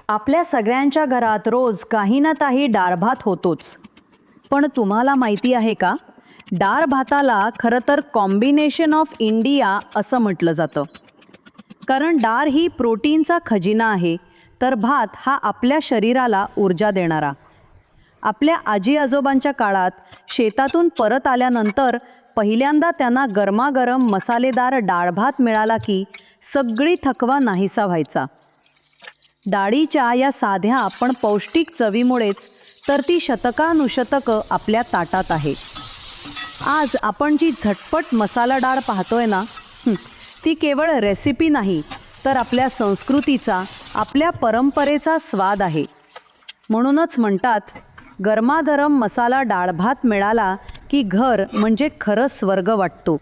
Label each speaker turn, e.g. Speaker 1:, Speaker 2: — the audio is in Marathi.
Speaker 1: आपल्या सगळ्यांच्या घरात रोज काही ना काही डाळ भात होतोच. पण तुम्हाला माहिती आहे का, डाळ भाताला खरं तर कॉम्बिनेशन ऑफ इंडिया असं म्हटलं जातं. कारण डाळ ही प्रोटीनचा खजिना आहे, तर भात हा आपल्या शरीराला ऊर्जा देणारा. आपल्या आजी आजोबांच्या काळात शेतातून परत आल्यानंतर पहिल्यांदा त्यांना गरमागरम मसालेदार डाळ भात मिळाला की सगळी थकवा नाहीसा व्हायचा. डाळीच्या या साध्या पण पौष्टिक चवीमुळेच तर ती शतकानुशतकं आपल्या ताटात आहे. आज आपण जी झटपट मसाला डाळ पाहतोय ना, ती केवळ रेसिपी नाही, तर आपल्या संस्कृतीचा, आपल्या परंपरेचा स्वाद आहे. म्हणूनच म्हणतात, गरमागरम मसाला डाळ भात मिळाला की घर म्हणजे खरं स्वर्ग वाटतो.